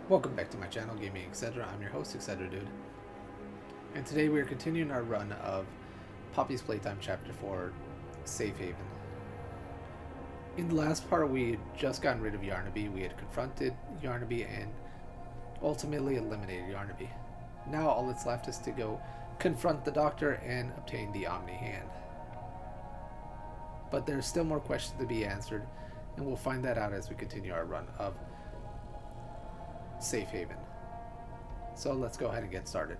Welcome back to my channel, Gaming Etc. I'm your host, Etc. Dude. And today we are continuing our run of Poppy's Playtime Chapter 4, Safe Haven. In the last part, we had just gotten rid of Yarnaby. We had confronted Yarnaby and ultimately eliminated Yarnaby. Now all that's left is to go confront the Doctor and obtain the Omni-Hand. But there's still more questions to be answered, and we'll find that out as we continue our run of Safe Haven. So let's go ahead and get started.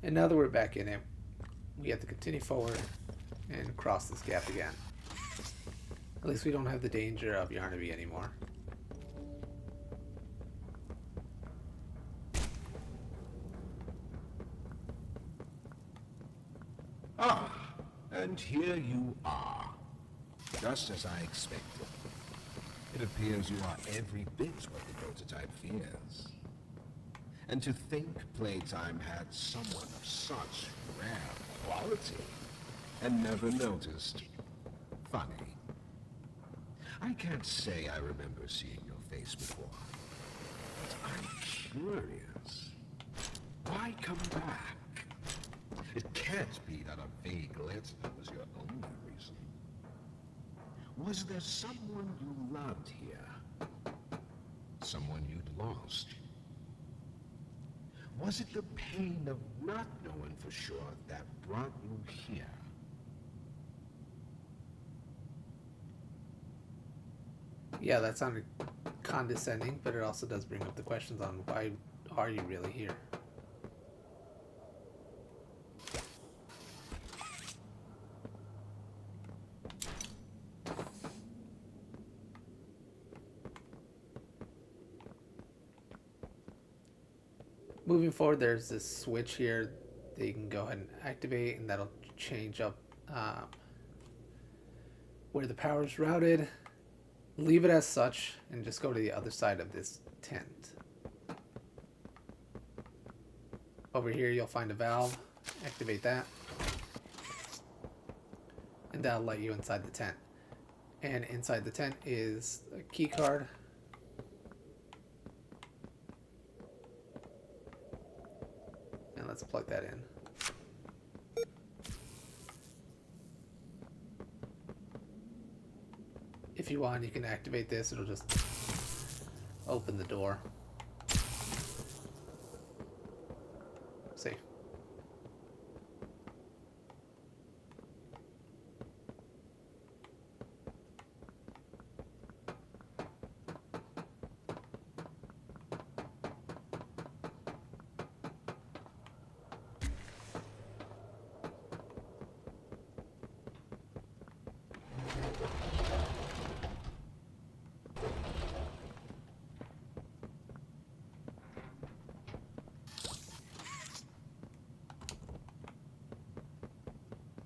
And now that we're back in it, we have to continue forward and cross this gap again. At least we don't have the danger of Yarnaby anymore. Ah, and here you are, just as I expected. It appears you are every bit what the prototype fears. And to think Playtime had someone of such rare quality and never noticed. Funny. I can't say I remember seeing your face before, but I'm curious. Why come back? It can't be that a vague letter was your only reason. Was there someone you loved here? Someone you'd lost? Was it the pain of not knowing for sure that brought you here? Yeah, that sounded condescending, but it also does bring up the questions on why are you really here? Moving forward, there's this switch here that you can go ahead and activate, and that'll change up where the power is routed. Leave it as such and just go to the other side of this tent. Over here you'll find a valve. Activate that, and that'll let you inside the tent. And inside the tent is a key card. And let's plug that in. If you want, you can activate this. It'll just open the door. See.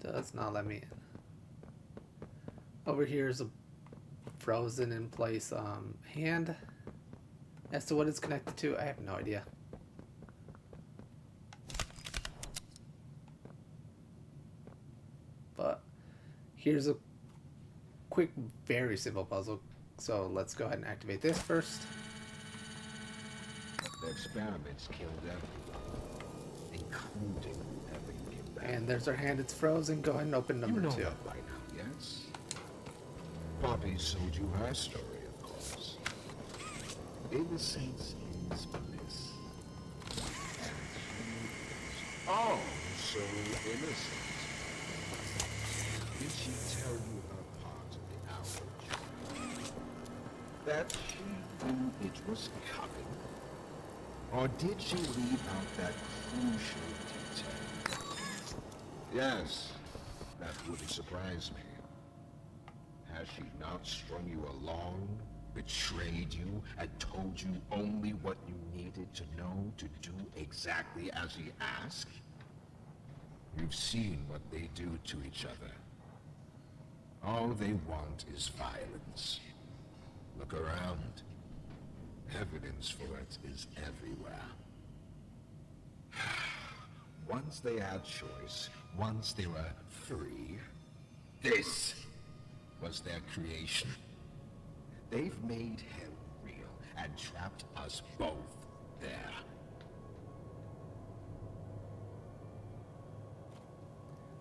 Does not let me in. Over here is a frozen in place hand. As to what it's connected to, I have no idea. But here's a quick, very simple puzzle. So let's go ahead and activate this first. The experiments killed everyone, including whoever you came back. And there's our hand, it's frozen. Go ahead and open number 2. That by now, yes? Poppy sold you her story, of course. Innocence is bliss. And she is so innocent. Did she tell you her part of the outrage? That she knew it was coming? Or did she leave out that crucial detail? Yes, that wouldn't surprise me. Has she not strung you along, betrayed you, and told you only what you needed to know to do exactly as she asked? You've seen what they do to each other. All they want is violence. Look around. Evidence for it is everywhere. Once they had choice, once they were free, This was their creation. They've made hell real and trapped us both there.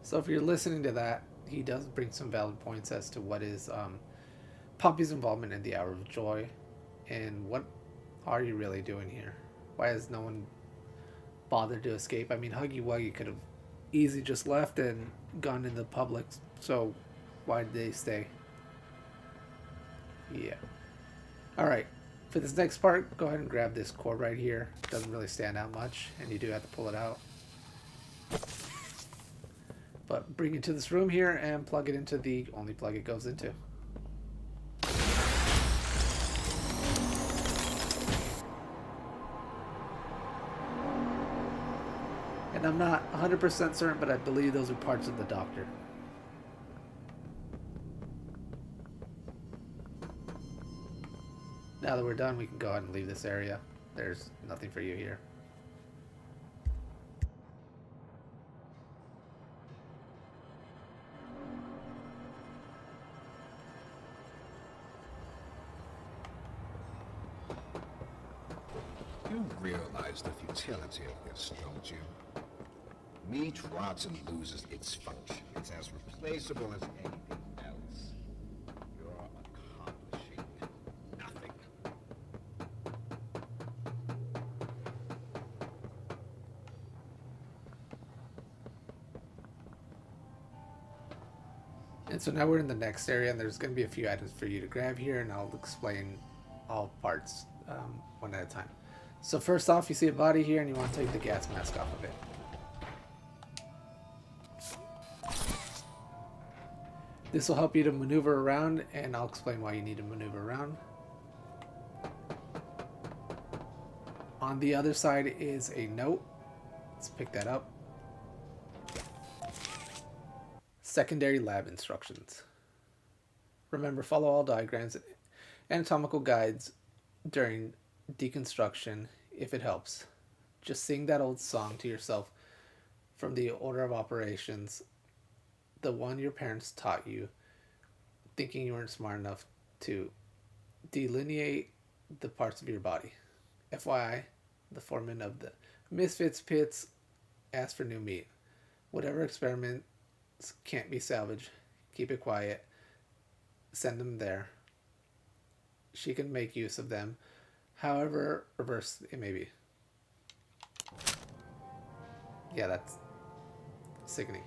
So if you're listening to that, he does bring some valid points as to what is Poppy's involvement in the Hour of Joy, and what are you really doing here? Why has no one bothered to escape? I mean, Huggy Wuggy could have easily just left and gone into the public, so why did they stay? Yeah. Alright, for this next part, go ahead and grab this cord right here. Doesn't really stand out much, and you do have to pull it out. But bring it to this room here and plug it into the only plug it goes into. And I'm not 100% certain, but I believe those are parts of the Doctor. Now that we're done, we can go ahead and leave this area. There's nothing for you here. You realize the futility of this, don't you? Meat rots and loses its function. It's as replaceable as anything else. You're accomplishing nothing. And so now we're in the next area, and there's going to be a few items for you to grab here, and I'll explain all parts one at a time. So first off, you see a body here, and you want to take the gas mask off of it. This will help you to maneuver around, and I'll explain why you need to maneuver around. On the other side is a note. Let's pick that up. Secondary lab instructions. Remember, follow all diagrams and anatomical guides during deconstruction if it helps. Just sing that old song to yourself from the order of operations, the one your parents taught you, thinking you weren't smart enough to delineate the parts of your body. FYI, the foreman of the Misfits pits asked for new meat. Whatever experiments can't be salvaged, keep it quiet. Send them there. She can make use of them, however reverse it may be. Yeah, that's sickening.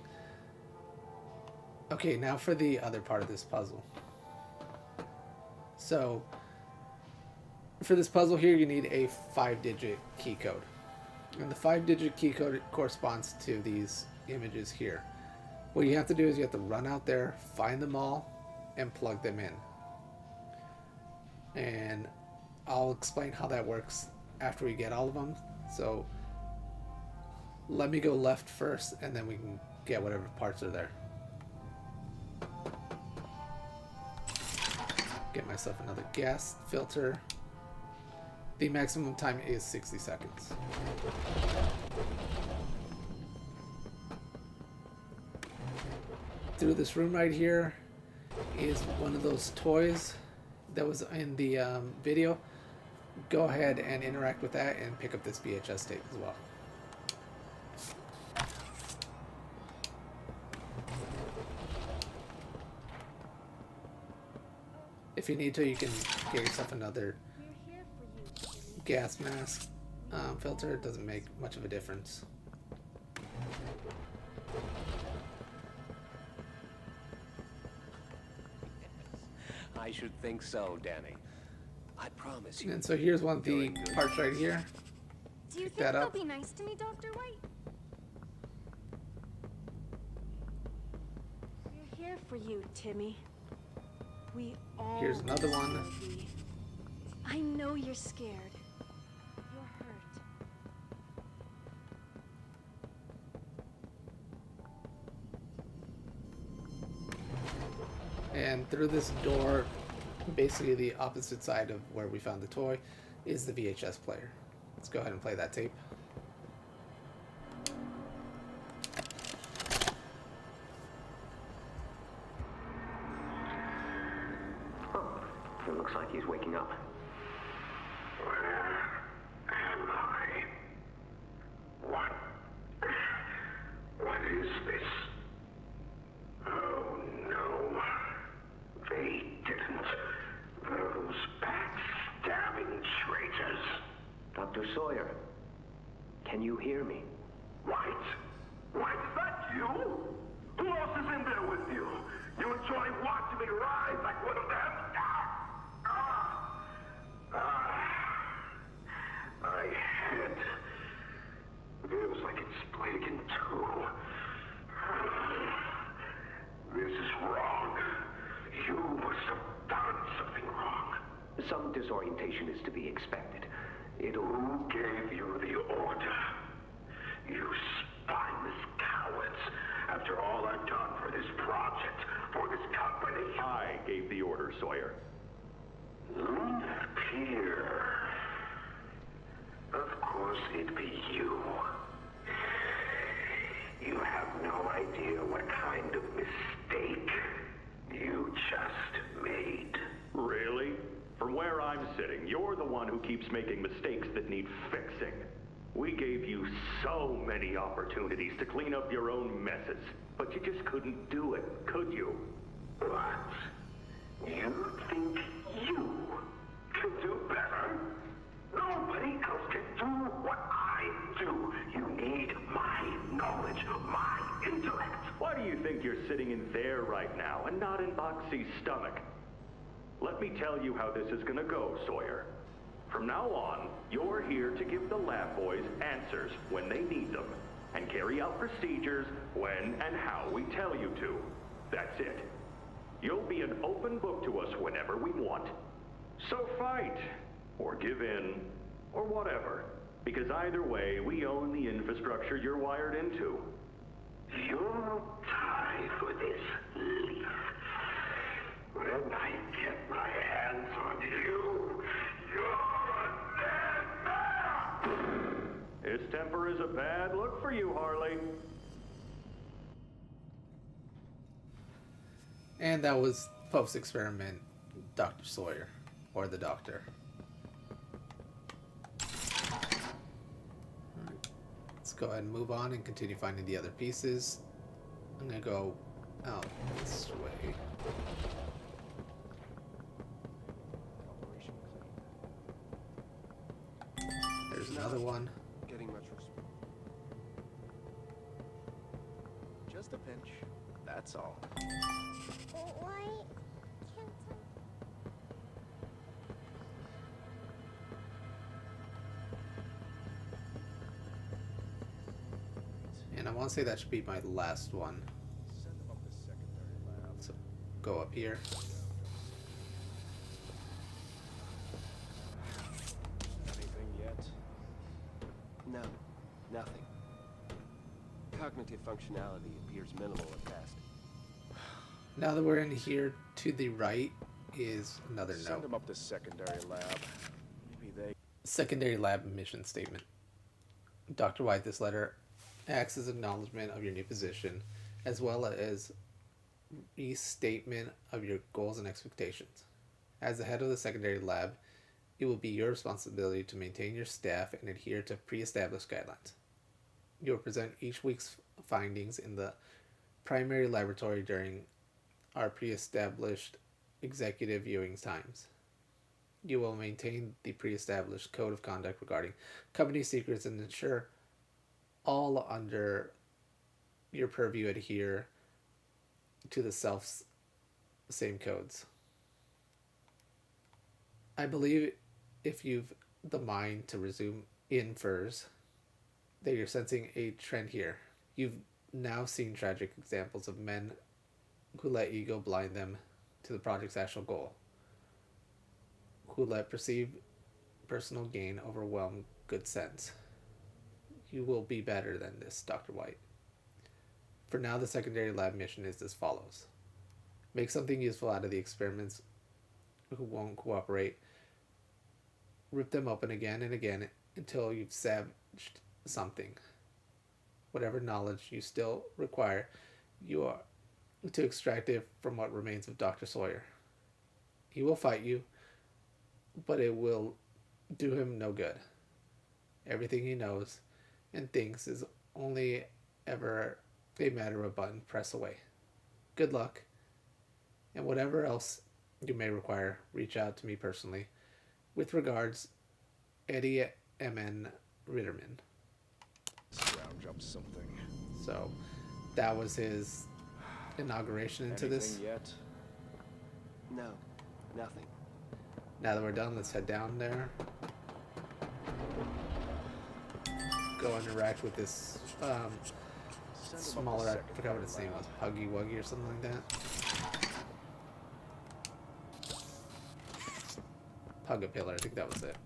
Okay, now for the other part of this puzzle. So, for this puzzle here, you need a 5-digit key code. And the 5-digit key code corresponds to these images here. What you have to do is you have to run out there, find them all, and plug them in. And I'll explain how that works after we get all of them. So, let me go left first, and then we can get whatever parts are there. Get myself another gas filter. The maximum time is 60 seconds. Through this room right here is one of those toys that was in the video. Go ahead and interact with that and pick up this VHS tape as well. If you need to, you can get yourself another gas mask filter. It doesn't make much of a difference. I should think so, Danny. I promise you. And so here's one of the parts right here. Do you Pick think that they'll up. be nice to me, Dr. White? We're here for you, Timmy. We all Here's another one. will be. I know you're scared. You're hurt. And through this door, basically the opposite side of where we found the toy, is the VHS player. Let's go ahead and play that tape. It looks like he's waking up. Where am I? What is this? Oh no. They didn't. Those backstabbing traitors. Dr. Sawyer, can you hear me? White? White, is that you? Who else is in there with you? You enjoy watching me rise like one of them? My head feels like it's split in two. This is wrong. You must have done something wrong. Some disorientation is to be expected. Who gave you the order? You spineless cowards. After all I've done for this project, for this company. I gave the order, Sawyer. Peer. Of course it'd be you. You have no idea what kind of mistake you just made. Really? From where I'm sitting, you're the one who keeps making mistakes that need fixing. We gave you so many opportunities to clean up your own messes, but you just couldn't do it, could you? What? You think you can do better? Nobody else can do what I do. You need my knowledge, my intellect. Why do you think you're sitting in there right now and not in Boxy's stomach? Let me tell you how this is gonna go, Sawyer. From now on, you're here to give the lab boys answers when they need them, and carry out procedures when and how we tell you to. That's it. You'll be an open book to us whenever we want. So fight, or give in, or whatever, because either way, we own the infrastructure you're wired into. You'll die for this, Leaf. When I get my hands on you, you're a dead man! His temper is a bad look for you, Harley. And that was post-experiment Dr. Sawyer, or the Doctor. Alright, let's go ahead and move on and continue finding the other pieces. I'm gonna go out this way. There's another one. Getting much just a pinch. That's all. Why can't And I want to say that should be my last one. Send them up the secondary lab. So go up here. Anything yet? No, nothing. Cognitive functionality appears minimal at best. Now that we're in here, to the right is another Send note. them up the secondary lab. Maybe they. Secondary lab mission statement. Dr. White, this letter acts as acknowledgement of your new position, as well as restatement of your goals and expectations. As the head of the secondary lab, it will be your responsibility to maintain your staff and adhere to pre-established guidelines. You will present each week's findings in the primary laboratory during our pre-established executive viewing times. You will maintain the pre-established code of conduct regarding company secrets and ensure all under your purview adhere to the same codes. I believe if you've the mind to resume infers that you're sensing a trend here. You've now seen tragic examples of men who let ego blind them to the project's actual goal, who let perceived personal gain overwhelm good sense. You will be better than this, Dr. White. For now, the secondary lab mission is as follows. Make something useful out of the experiments who won't cooperate. Rip them open again and again until you've savaged something. Whatever knowledge you still require, you are to extract it from what remains of Dr. Sawyer. He will fight you, but it will do him no good. Everything he knows and thinks is only ever a matter of a button press away. Good luck, and whatever else you may require, reach out to me personally. With regards, Eddie M.N. Ritterman. Scrounge up something. So that was his inauguration into this. Anything yet? No, nothing. Now that we're done, let's head down there. Go interact with this smaller, I forgot what its name was, Puggy Wuggy or something like that. Pugapillar, I think that was it.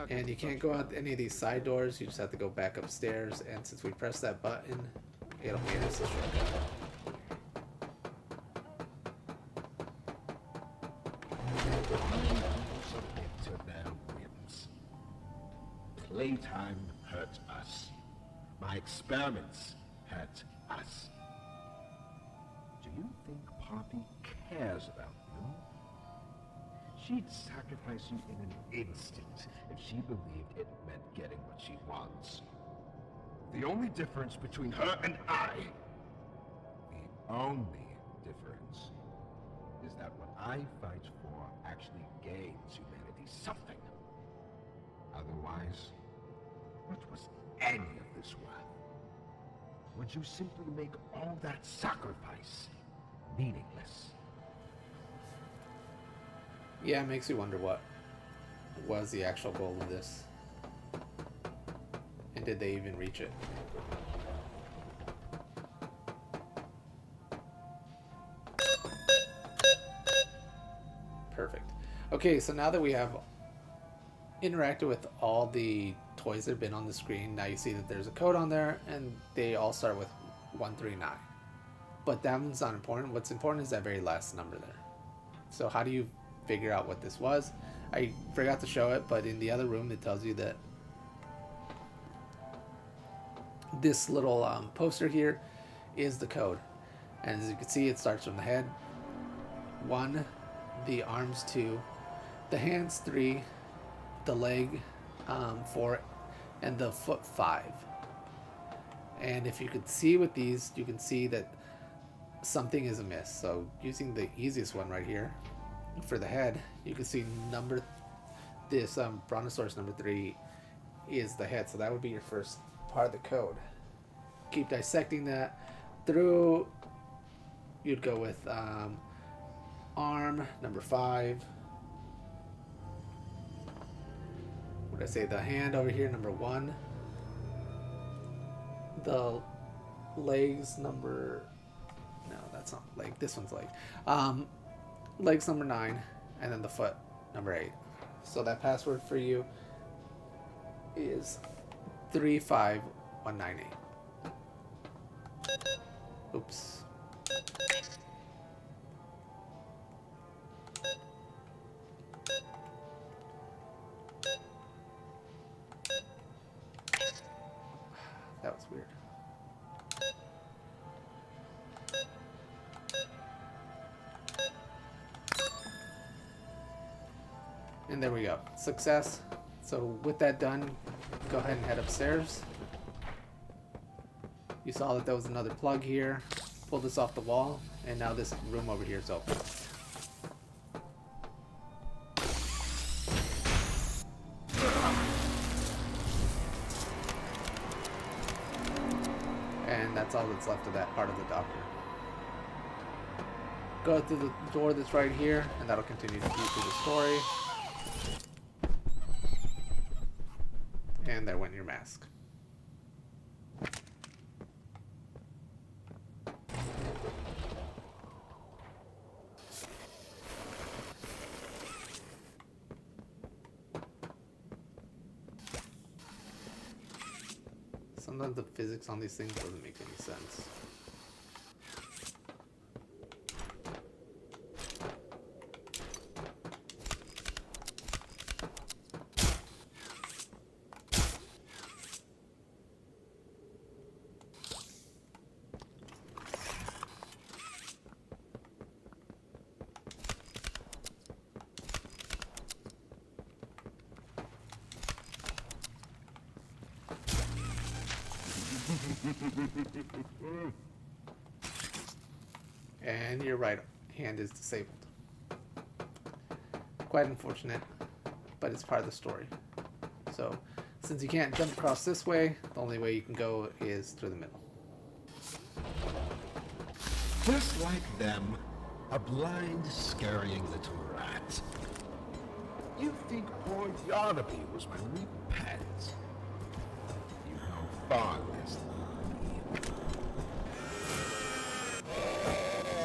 And you can't go out any of these side doors, you just have to go back upstairs, and since we press that button, it'll get us a shortcut. Playtime hurt us. My experiments hurt us. Do you think Poppy cares about you? She'd sacrifice you in an instant if she believed it meant getting what she wants. The only difference between her and I, the only difference, is that what I fight for actually gains humanity something. Otherwise, what was any of this worth? Would you simply make all that sacrifice meaningless? Yeah, it makes you wonder what was the actual goal of this. And did they even reach it? Perfect. Okay, so now that we have interacted with all the toys that have been on the screen, now you see that there's a code on there and they all start with 139. But that one's not important. What's important is that very last number there. So how do you figure out what this was? I forgot to show it, but in the other room it tells you that this little poster here is the code. And as you can see, it starts from the head 1, the arms 2, the hands 3, the leg 4, and the foot 5. And if you could see with these, you can see that something is amiss. So using the easiest one right here for the head, you can see this Brontosaurus number 3 is the head. So that would be your first part of the code. Keep dissecting that through. You'd go with arm number 5. What did I say? The hand over here, number 1. The legs number, no, that's not leg. This one's leg. Legs number 9, and then the foot number 8. So that password for you is 35198. Oops. That was weird. And there we go. Success. So with that done, go ahead and head upstairs. You saw that there was another plug here. Pull this off the wall, and now this room over here is open. And that's all that's left of that part of the doctor. Go through the door that's right here, and that'll continue to feed through the story. And there went your mask. Sometimes the physics on these things doesn't make any sense. And your right hand is disabled. Quite unfortunate, but it's part of the story. So, since you can't jump across this way, the only way you can go is through the middle. Just like them, a blind, scurrying little rat. You think poor Yarnaby was my wee pet? You know far less than me.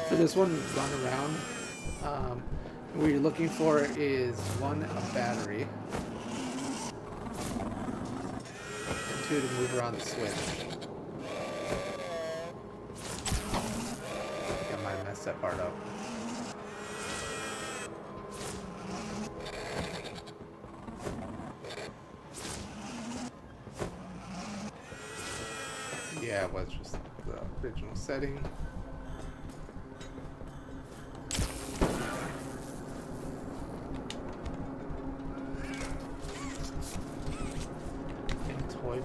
For this one, run around. What you're looking for is one, a battery, and two, to move around the switch. I might have messed that part up. Yeah, it was just the original setting.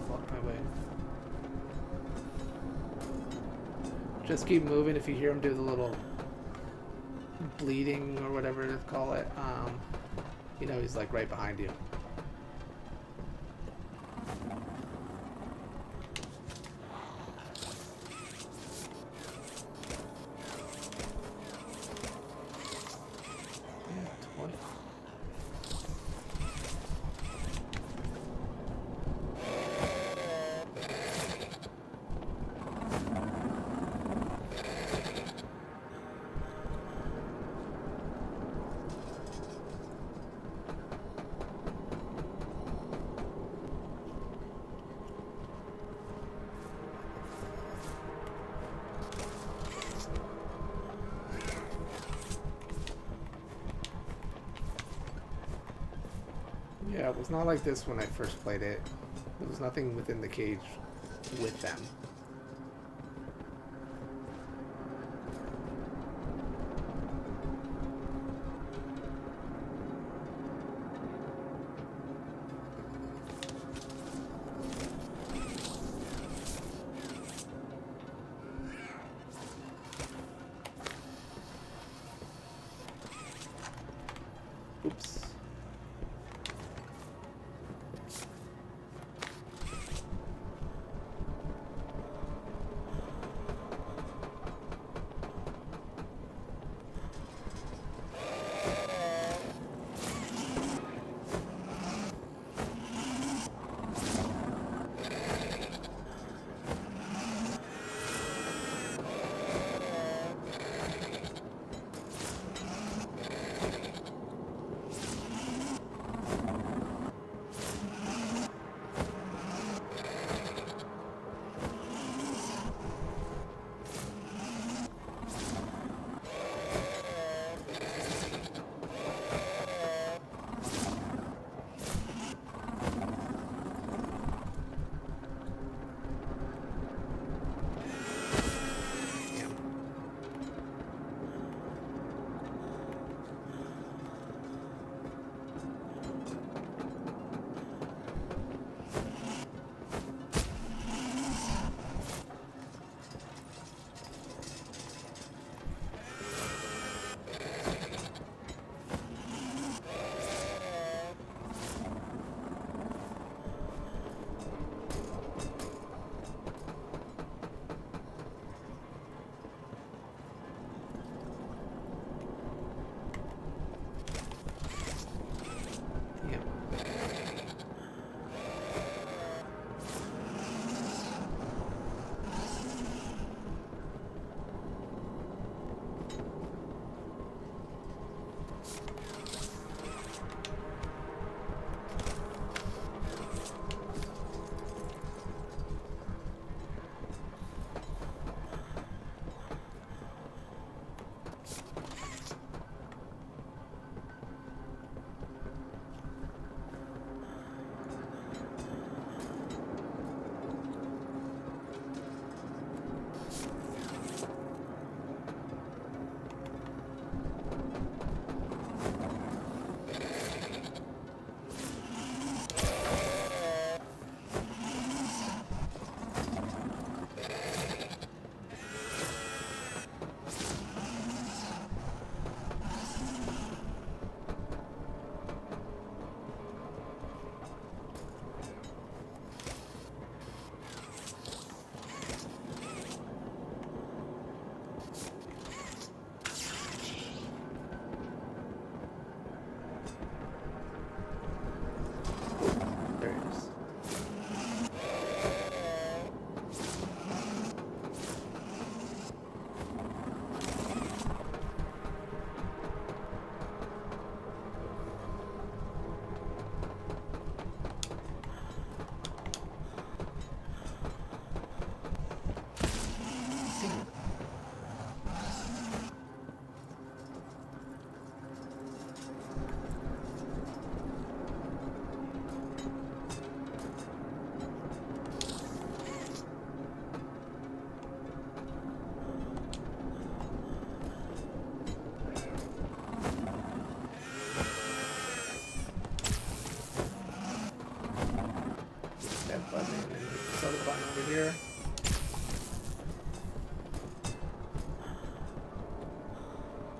Block my way. Just keep moving. If you hear him do the little bleeding or whatever to call it, you know he's like right behind you. Yeah, it was not like this when I first played it. There was nothing within the cage with them. Oops.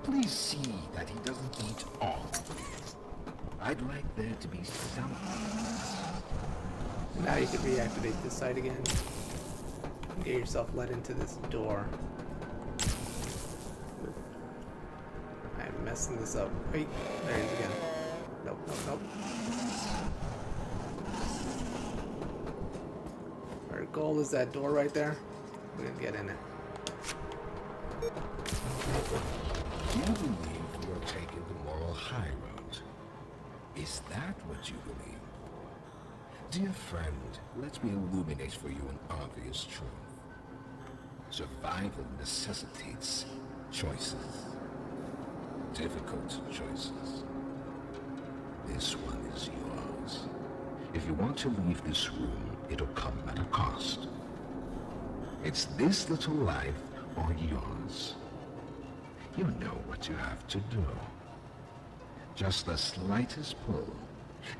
Please see that he doesn't eat all of it. I'd like there to be some. Now you can reactivate this site again. Get yourself led into this door. I'm messing this up. Wait, there he is again. Nope, nope, nope. Our goal is that door right there. We're gonna get in it. Do you believe you're taking the moral high road? Is that what you believe? Dear friend, let me illuminate for you an obvious truth. Survival necessitates choices. Difficult choices. This one is yours. If you want to leave this room, it'll come at a cost. It's this little life or yours. You know what you have to do. Just the slightest pull,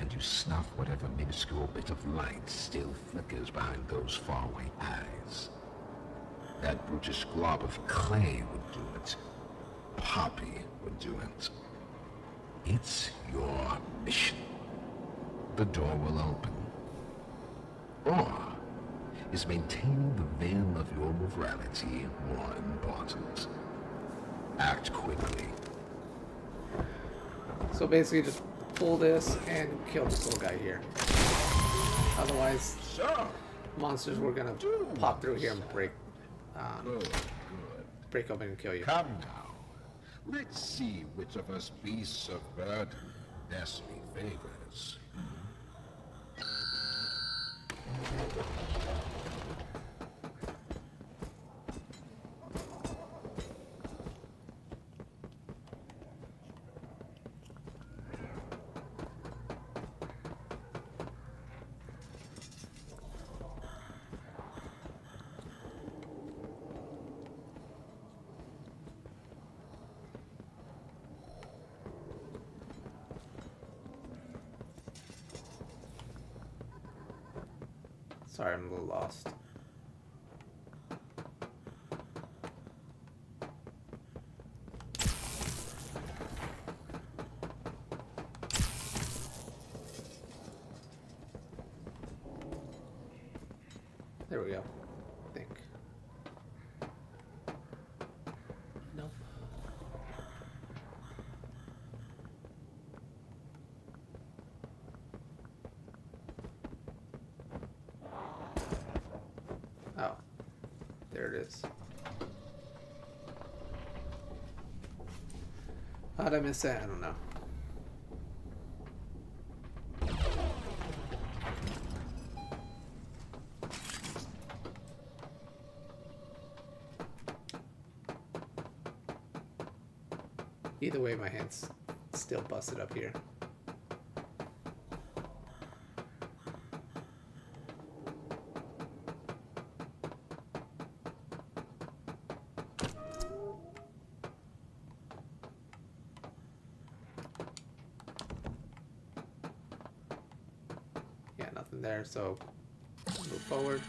and you snuff whatever minuscule bit of light still flickers behind those faraway eyes. That brutish glob of clay would do it. Poppy would do it. It's your mission. The door will open. Or is maintaining the veil of your morality more important? Act quickly. So basically just pull this and kill this little guy here. Otherwise, monsters were gonna pop through here and break break open and kill you. Come now. Let's see which of us beasts of burden destiny favors. Sorry, I'm a little lost. There we go. I think. Nope. Oh, there it is. How'd I miss that? I don't know. Either way, my hand's still busted up here. Yeah, nothing there, so move forward.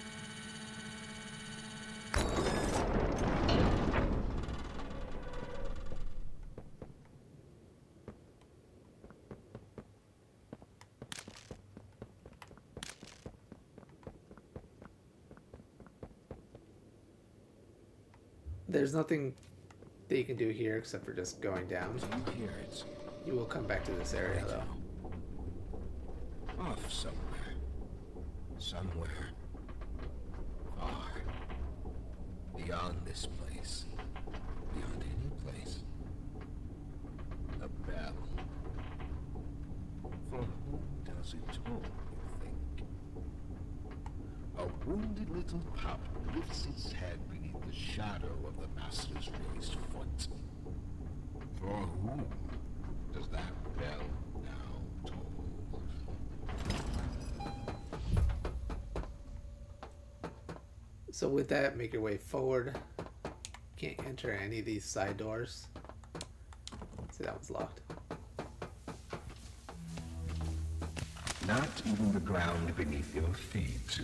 There's nothing that you can do here except for just going down. Here it's You will come back to this area though. off somewhere. Somewhere. Far. Beyond this place. Beyond any place. A bell. For whom does it toll, you think? A wounded little pup lifts its head beneath the shadow of the master's raised foot. For whom does that bell now toll? So with that, make your way forward. Can't enter any of these side doors. See, that one's locked. Not even the ground beneath your feet.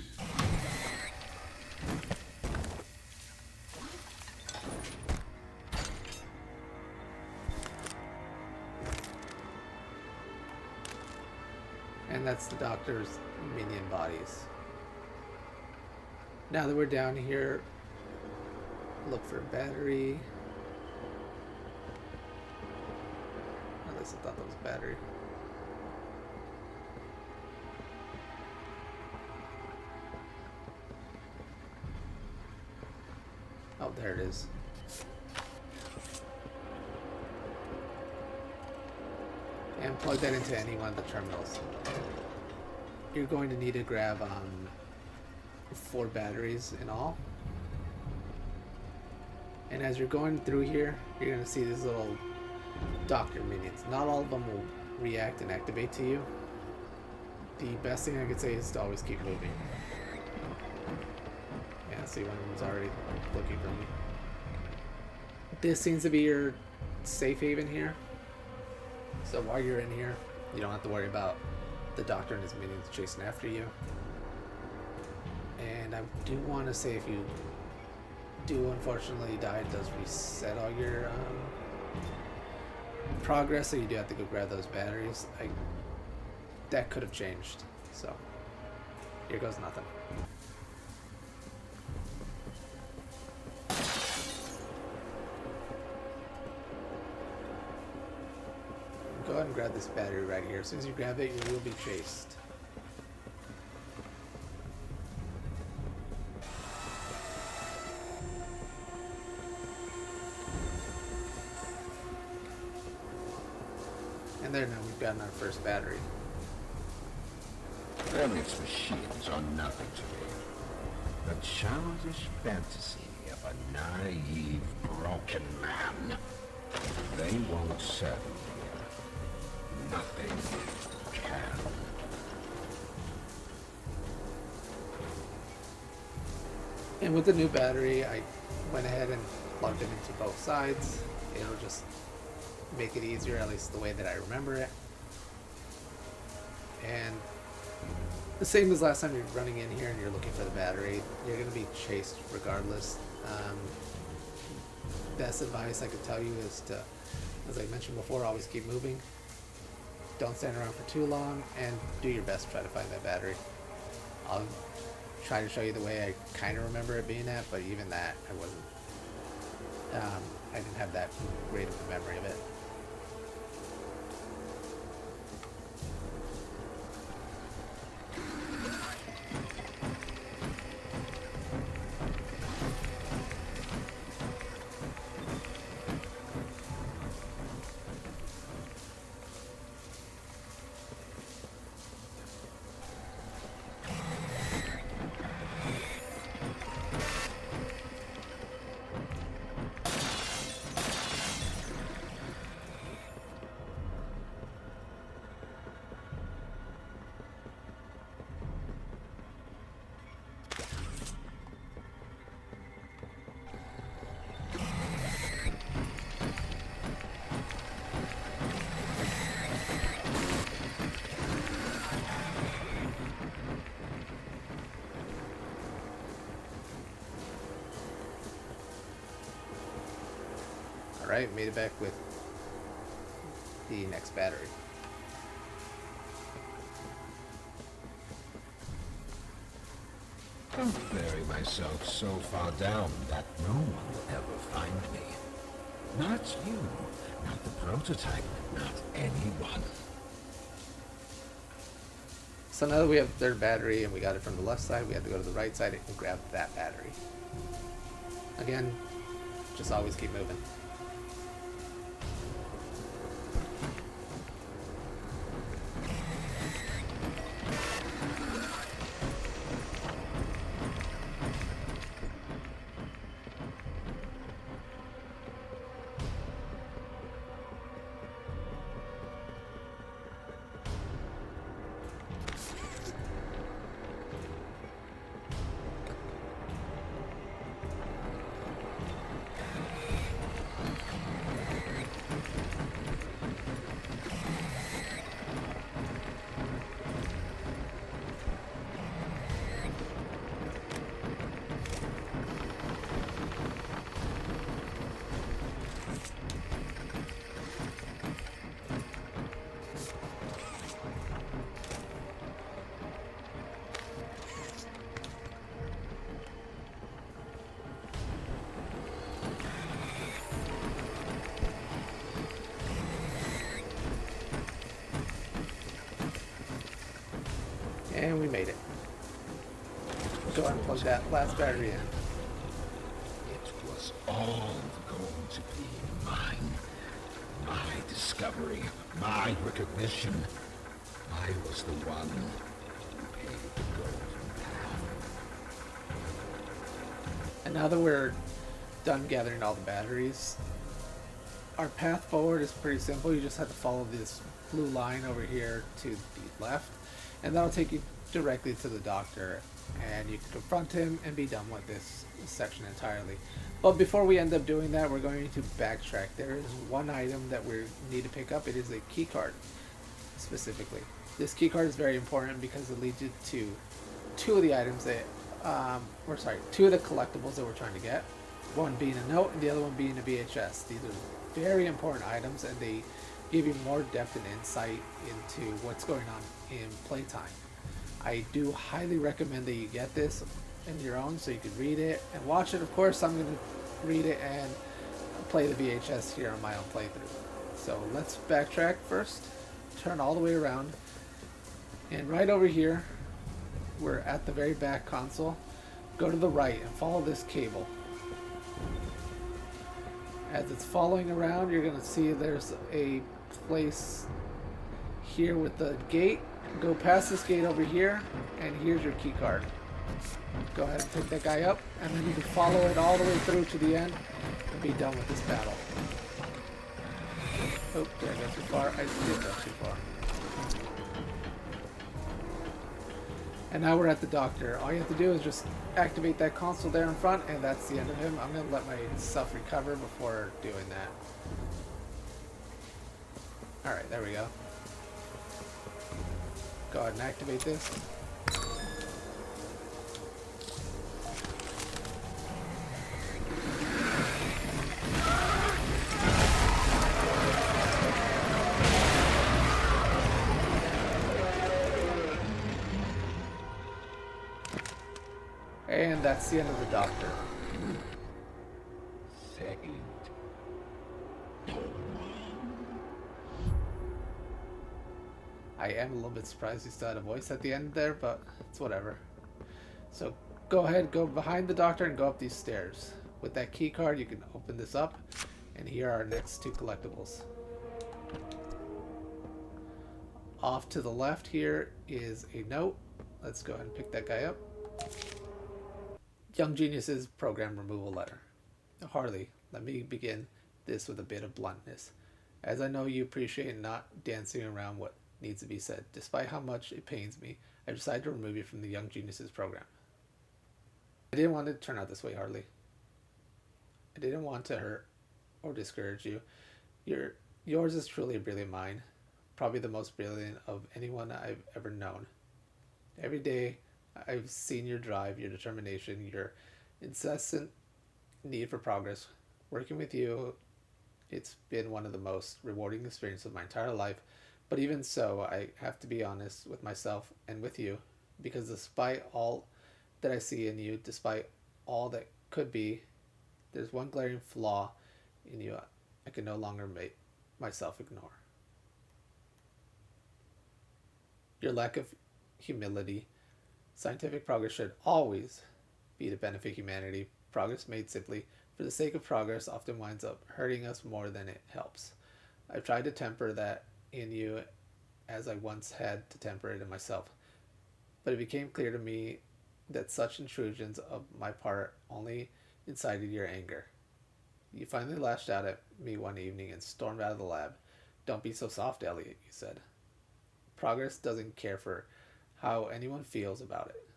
And that's the Doctor's minion bodies. Now that we're down here, look for a battery. At least I thought that was a battery. Oh, there it is. And plug that into any one of the terminals. You're going to need to grab 4 batteries in all. And as you're going through here, you're going to see these little Doctor minions. Not all of them will react and activate to you. The best thing I could say is to always keep moving. Yeah, see, one of them's already looking for me. This seems to be your safe haven here. So while you're in here, you don't have to worry about the Doctor and his minions chasing after you. And I do want to say, if you do unfortunately die, it does reset all your progress, so you do have to go grab those batteries. That could have changed. So here goes nothing. Go ahead and grab this battery right here. As soon as you grab it, you will be chased. And there, now we've gotten our first battery. Its machines are nothing to me. The childish fantasy of a naive, broken man. They won't serve me. Nothing can. And with the new battery, I went ahead and plugged it into both sides. It'll just make it easier, at least the way that I remember it. And the same as last time, you're running in here and you're looking for the battery, you're going to be chased regardless. Best advice I could tell you is to, as I mentioned before, always keep moving. Don't stand around for too long, and do your best to try to find that battery. I'll try to show you the way I kind of remember it being at, but even that, I wasn't. I didn't have that great of a memory of it. Alright, made it back with the next battery. Don't bury myself so far down that no one will ever find me. Not you, not the prototype, not anyone. So now that we have the third battery and we got it from the left side, we have to go to the right side and grab that battery. Again, just always keep moving. And we made it. Go ahead and plug that last battery in. It was all going to be mine. My discovery, my recognition. I was the one who paved the golden path. And now that we're done gathering all the batteries, our path forward is pretty simple. You just have to follow this blue line over here to the left, and that'll take you directly to the doctor, and you can confront him and be done with this section entirely. But before we end up doing that, we're going to backtrack. There is one item that we need to pick up. It is a keycard, specifically. This keycard is very important because it leads you to two of the items that, two of the collectibles that we're trying to get. One being a note and the other one being a VHS. These are very important items, and they give you more depth and insight into what's going on in playtime. I do highly recommend that you get this in your own so you can read it and watch it. Of course, I'm going to read it and play the VHS here on my own playthrough. So let's backtrack first, turn all the way around, and right over here, we're at the very back console. Go to the right and follow this cable. As it's following around, you're going to see there's a place here with the gate. Go past this gate over here, and here's your key card. Go ahead and pick that guy up, and then you can follow it all the way through to the end and be done with this battle. Oh, did I go too far? I did go too far. And now we're at the doctor. All you have to do is just activate that console there in front, and that's the end of him. I'm going to let myself recover before doing that. Alright, there we go. Go ahead and activate this. And that's the end of the doctor. Second. I am a little bit surprised he still had a voice at the end there, but it's whatever. So go ahead, go behind the doctor and go up these stairs. With that key card, you can open this up, and here are our next two collectibles. Off to the left here is a note. Let's go ahead and pick that guy up. Young Genius's program removal letter. Harley, let me begin this with a bit of bluntness, as I know you appreciate not dancing around what needs to be said. Despite how much it pains me, I decided to remove you from the Young Geniuses program. I didn't want it to turn out this way, Harley. I didn't want to hurt or discourage you. Yours is truly a brilliant mind, probably the most brilliant of anyone I've ever known. Every day I've seen your drive, your determination, your incessant need for progress. Working with you, it's been one of the most rewarding experiences of my entire life. But even so, I have to be honest with myself and with you, because despite all that I see in you, despite all that could be, there's one glaring flaw in you I can no longer make myself ignore. Your lack of humility. Scientific progress should always be to benefit humanity. Progress made simply for the sake of progress often winds up hurting us more than it helps. I've tried to temper that in you as I once had to temper it in myself, but it became clear to me that such intrusions of my part only incited your anger. You finally lashed out at me one evening and stormed out of the lab. "Don't be so soft, Elliot," you said. "Progress doesn't care for how anyone feels about it."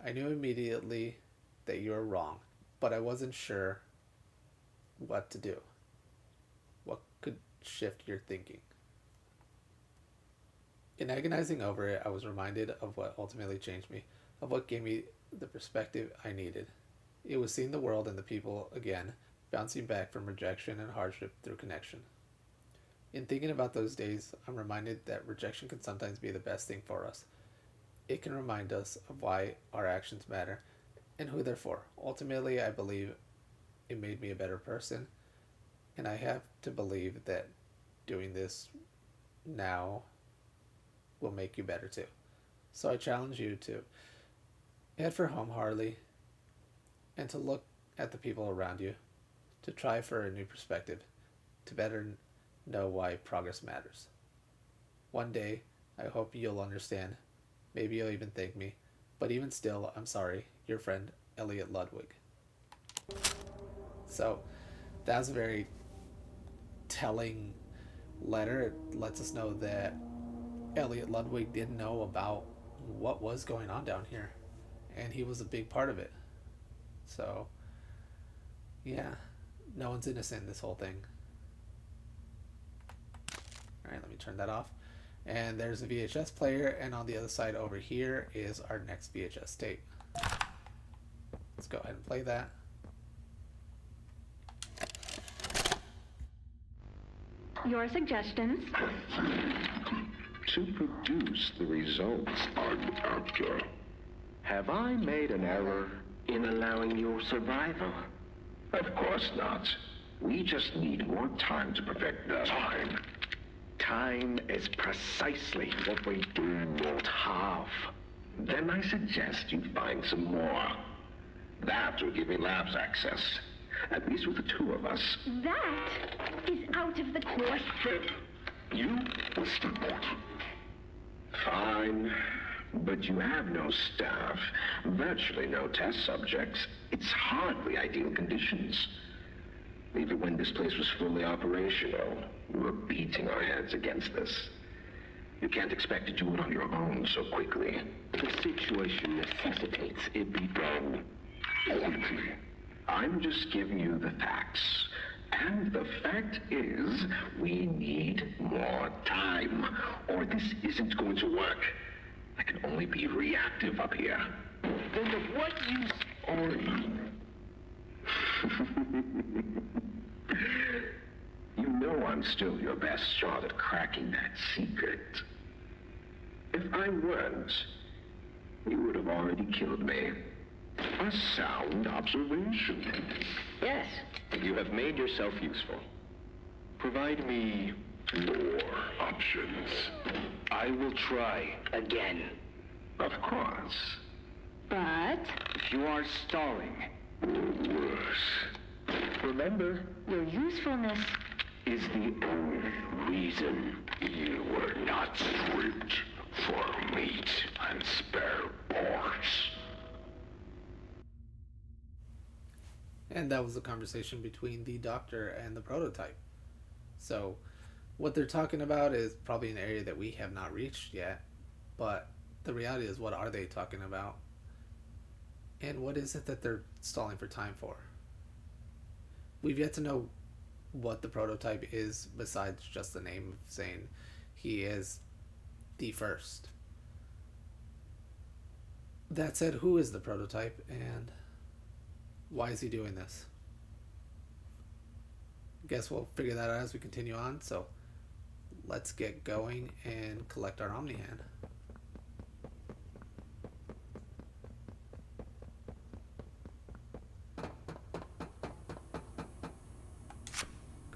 I knew immediately that you were wrong, but I wasn't sure what to do. What could shift your thinking? In agonizing over it, I was reminded of what ultimately changed me, of what gave me the perspective I needed. It was seeing the world and the people again, bouncing back from rejection and hardship through connection. In thinking about those days, I'm reminded that rejection can sometimes be the best thing for us. It can remind us of why our actions matter and who they're for. Ultimately, I believe it made me a better person, and I have to believe that doing this now will make you better too. So I challenge you to head for home, Harley, and to look at the people around you, to try for a new perspective, to better know why progress matters. One day, I hope you'll understand. Maybe you'll even thank me. But even still, I'm sorry. Your friend, Elliot Ludwig. So, that was a very telling letter. It lets us know that Elliot Ludwig didn't know about what was going on down here. And he was a big part of it. So, yeah. No one's innocent in this whole thing. Alright, let me turn that off. And there's a VHS player, and on the other side over here is our next VHS tape. Let's go ahead and play that. Your suggestions? To produce the results, Doctor. Have I made an error in allowing your survival? Of course not. We just need more time to perfect the time. Time is precisely what we do not have. Then I suggest you find some more. That will give me labs access. At least with the two of us. That is out of the question. You will still want. Fine. But you have no staff, virtually no test subjects. It's hardly ideal conditions. Even when this place was fully operational, we were beating our heads against this. You can't expect to do it on your own so quickly. The situation necessitates it be done quickly. I'm just giving you the facts. And the fact is, we need more time, or this isn't going to work. I can only be reactive up here. Then of what use are you? You know I'm still your best shot at cracking that secret. If I weren't, you would have already killed me. A sound observation. Yes, you have made yourself useful. Provide me More options. I will try again. Of course. But If you are stalling, Worse. remember, your usefulness. Is the only reason you were not stripped for meat and spare parts. And that was a conversation between the Doctor and the prototype. So, what they're talking about is probably an area that we have not reached yet. But the reality is, what are they talking about? And what is it that they're stalling for time for? We've yet to know what the prototype is besides just the name of saying he is the first. That said, who is the prototype and why is he doing this? Guess we'll figure that out as we continue on, so let's get going and collect our Omni-Hand. Go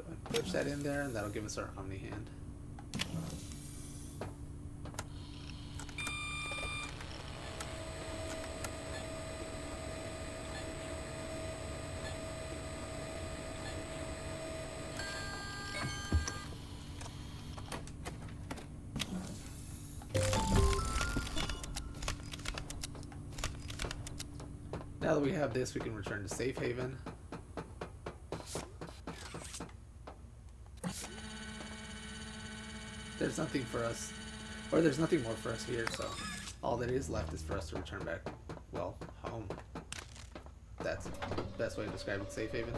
ahead and push that in there, and that'll give us our Omni-Hand. Now that we have this, we can return to Safe Haven. There's nothing for us, or there's nothing more for us here, so all that is left is for us to return back, well, home. That's the best way to describe it, Safe Haven.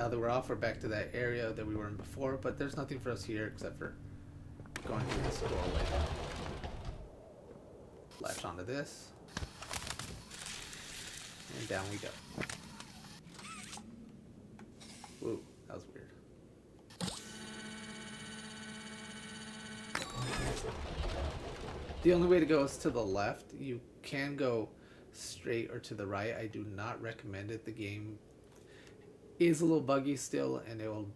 Now that we're off, we're back to that area that we were in before, but there's nothing for us here except for going through this doorway. Latch onto this. And down we go. Whoa, that was weird. The only way to go is to the left. You can go straight or to the right. I do not recommend it. The game is a little buggy still, and it will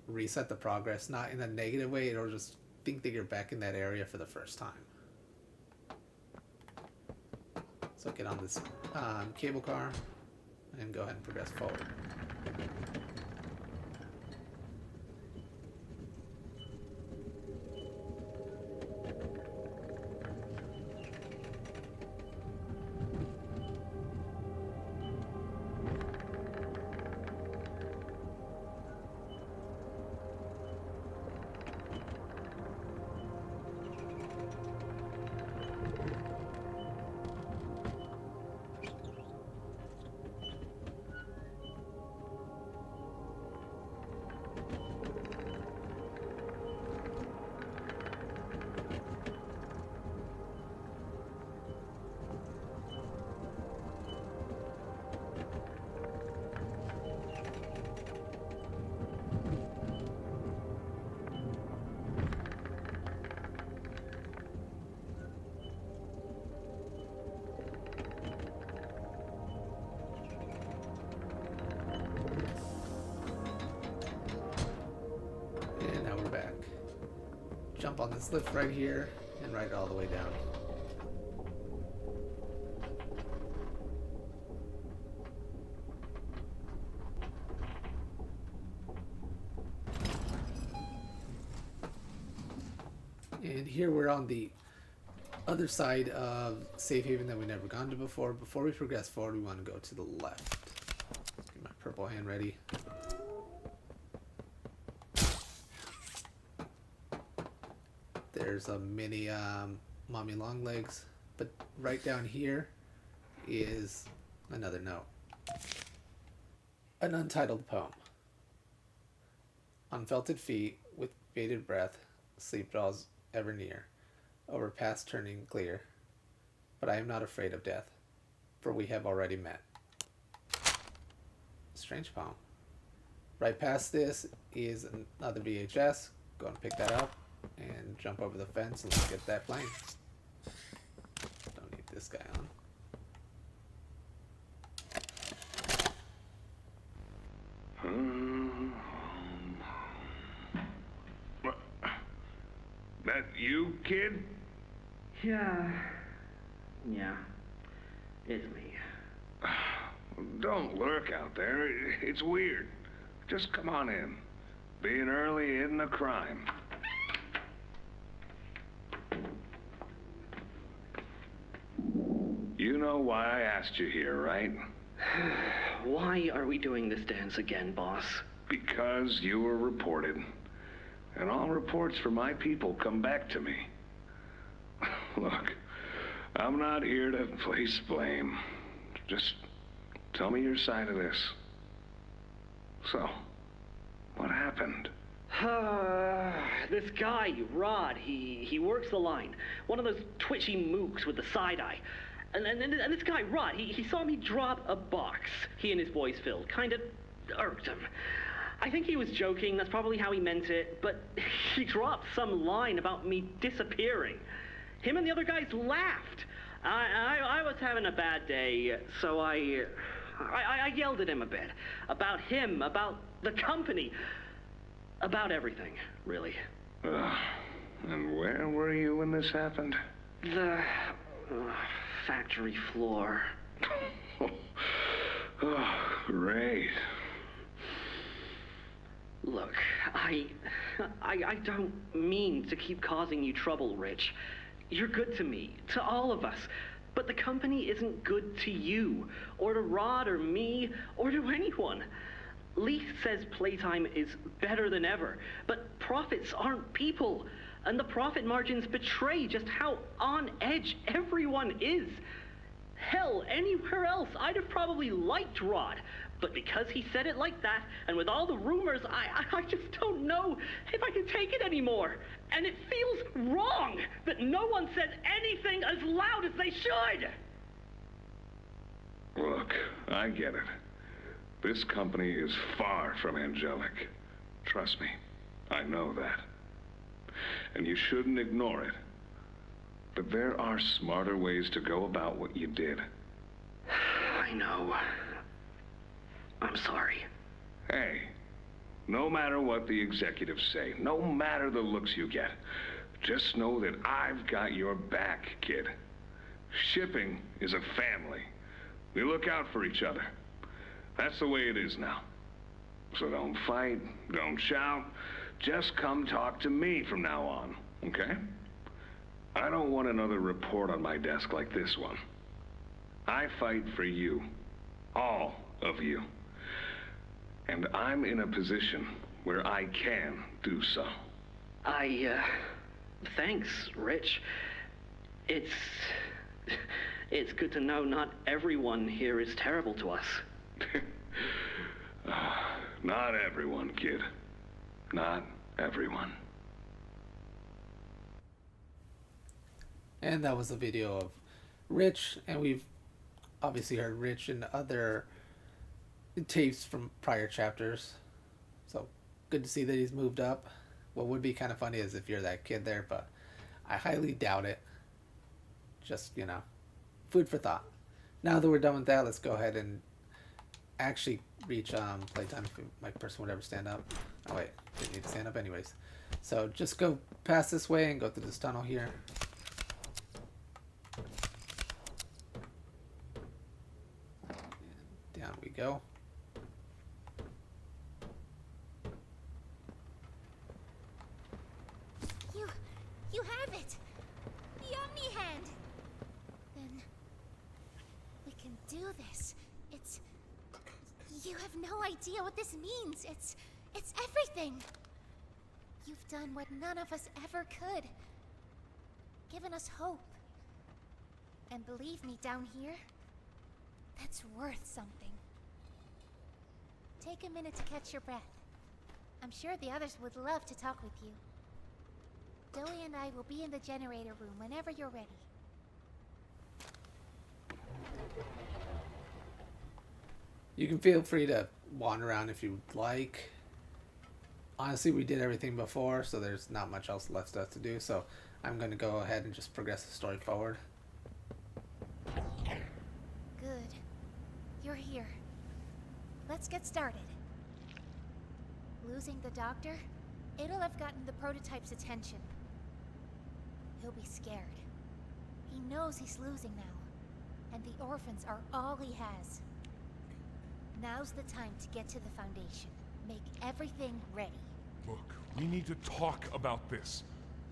reset the progress. Not in a negative way. It'll just think that you're back in that area for the first time. So get on this cable car and go ahead and progress forward. Jump on this lift right here and ride it all the way down. And here we're on the other side of Safe Haven that we've never gone to before. Before we progress forward, we want to go to the left. Let's get my purple hand ready. There's a mini Mommy Longlegs, but right down here is another note. An untitled poem. Unfelted feet, with bated breath, sleep draws ever near, over paths turning clear. But I am not afraid of death, for we have already met. Strange poem. Right past this is another VHS. Go and pick that up and jump over the fence and look at that plane. Don't need this guy on. That you, kid? Yeah, it's me. Don't lurk out there. It's weird. Just come on in. Being early isn't a crime. You know why I asked you here, right? Why are we doing this dance again, boss? Because you were reported. And all reports for my people come back to me. Look, I'm not here to place blame. Just tell me your side of this. So, what happened? This guy, Rod, he works the line. One of those twitchy mooks with the side eye. And this guy, Rod, he saw me drop a box he and his boys filled. Kinda irked him. I think he was joking, that's probably how he meant it, but he dropped some line about me disappearing. Him and the other guys laughed. I was having a bad day, so I yelled at him a bit. About him, about the company, about everything, really. And where were you when this happened? The factory floor. Oh, great. Look, I don't mean to keep causing you trouble, Rich. You're good to me, to all of us. But the company isn't good to you, or to Rod, or me, or to anyone. Leith says playtime is better than ever, but profits aren't people. And the profit margins betray just how on edge everyone is. Hell, anywhere else, I'd have probably liked Rod. But because he said it like that, and with all the rumors, I just don't know if I can take it anymore. And it feels wrong that no one says anything as loud as they should. Look, I get it. This company is far from angelic. Trust me, I know that. And you shouldn't ignore it. But there are smarter ways to go about what you did. I know. I'm sorry. Hey, no matter what the executives say, no matter the looks you get, just know that I've got your back, kid. Shipping is a family. We look out for each other. That's the way it is now. So don't fight, don't shout. Just come talk to me from now on, okay? I don't want another report on my desk like this one. I fight for you. All of you. And I'm in a position where I can do so. Thanks, Rich. It's good to know not everyone here is terrible to us. Not everyone, kid. Not everyone. And that was a video of Rich, and we've obviously heard Rich in other tapes from prior chapters. So good to see that he's moved up. What would be kind of funny is if you're that kid there, but I highly doubt it. Just, food for thought. Now that we're done with that, let's go ahead and actually reach playtime if my person would ever stand up. Oh wait, didn't need to stand up anyways. So just go past this way and go through this tunnel here. And down we go. You have it! The Omni-Hand! Then we can do this. You have no idea what this means. It's everything. You've done what none of us ever could. Given us hope. And believe me, down here, that's worth something. Take a minute to catch your breath. I'm sure the others would love to talk with you. Zoe and I will be in the generator room whenever you're ready. You can feel free to wander around if you'd like. Honestly, we did everything before, so there's not much else left to do, so I'm going to go ahead and just progress the story forward. Good. You're here. Let's get started. Losing the doctor? It'll have gotten the prototype's attention. He'll be scared. He knows he's losing now, and the orphans are all he has. Now's the time to get to the Foundation. Make everything ready. Look, we need to talk about this.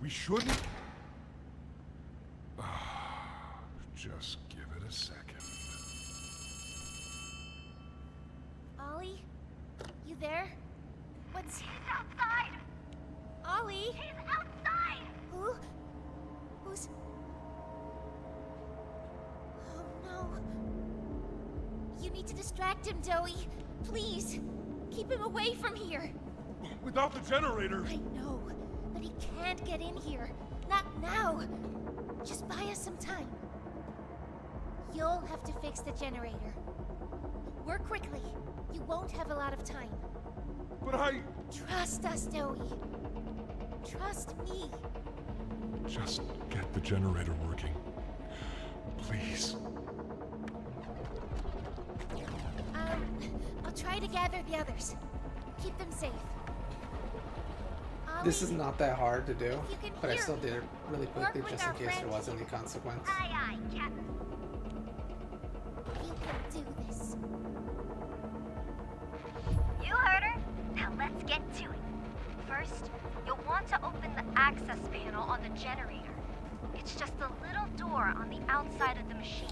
We shouldn't... Just give it a second. Ollie? You there? What's... He's outside! Ollie? He's outside! Who? Who's... Oh no. You need to distract him, Zoe. Please. Keep him away from here. Without the generator... I know, but he can't get in here. Not now. Just buy us some time. You'll have to fix the generator. Work quickly. You won't have a lot of time. But I... Trust us, Zoe. Trust me. Just get the generator working. Please. I'll try to gather the others. Keep them safe. This is not that hard to do, you can but I hear still me, did it really quickly work with just in our case there friend was here. any consequence. Aye, aye, Captain. You can do this. You heard her. Now let's get to it. First, you'll want to open the access panel on the generator. It's just a little door on the outside of the machine.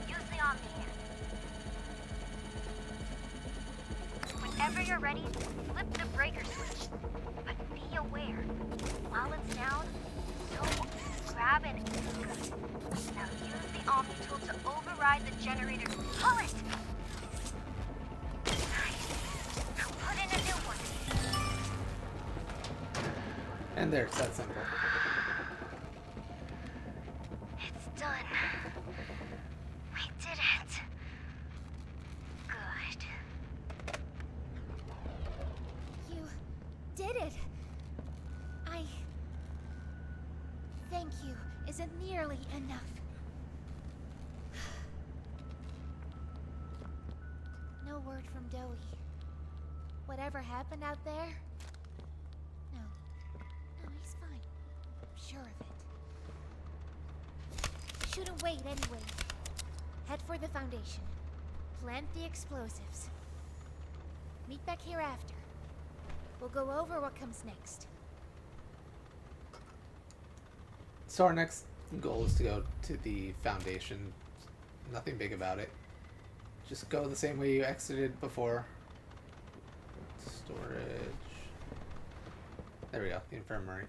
Use the Omni-Hand. Whenever you're ready, flip the breaker switch. But be aware, while it's down, don't grab it. Now use the Omni tool to override the generator. Pull it! And there, it's that simple. It's done. We did it. Good. You did it. Thank you isn't nearly enough. No word from Dowie. Whatever happened out there? No, he's fine. I'm sure of it. Shouldn't wait anyway. Head for the Foundation. Plant the explosives. Meet back here after. We'll go over what comes next. So our next goal is to go to the Foundation. Nothing big about it. Just go the same way you exited before. Storage. There we go, the infirmary.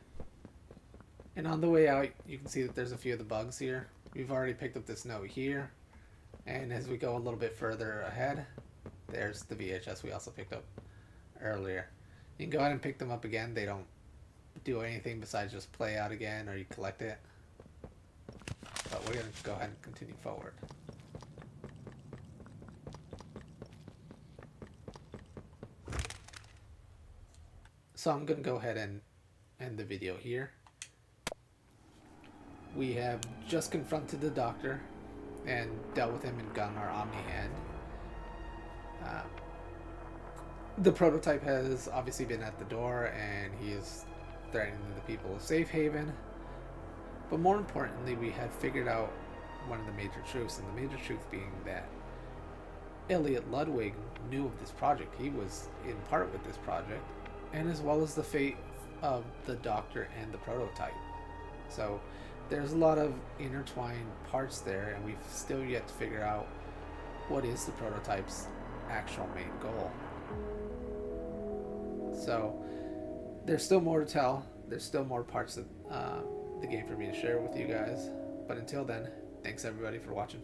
And on the way out, you can see that there's a few of the bugs here. We've already picked up this note here. And as we go a little bit further ahead, there's the VHS we also picked up earlier. You can go ahead and pick them up again. They don't do anything besides just play out again, or you collect it. But we're going to go ahead and continue forward. So I'm going to go ahead and end the video here. We have just confronted the Doctor and dealt with him and gotten our Omni-Hand. The prototype has obviously been at the door, and he is threatening the people of Safe Haven. But more importantly, we have figured out one of the major truths, and the major truth being that Elliot Ludwig knew of this project. He was in part with this project, and as well as the fate of the Doctor and the prototype. So there's a lot of intertwined parts there, and we've still yet to figure out what is the prototype's actual main goal. So there's still more to tell. There's still more parts of the game for me to share with you guys. But until then, thanks everybody for watching.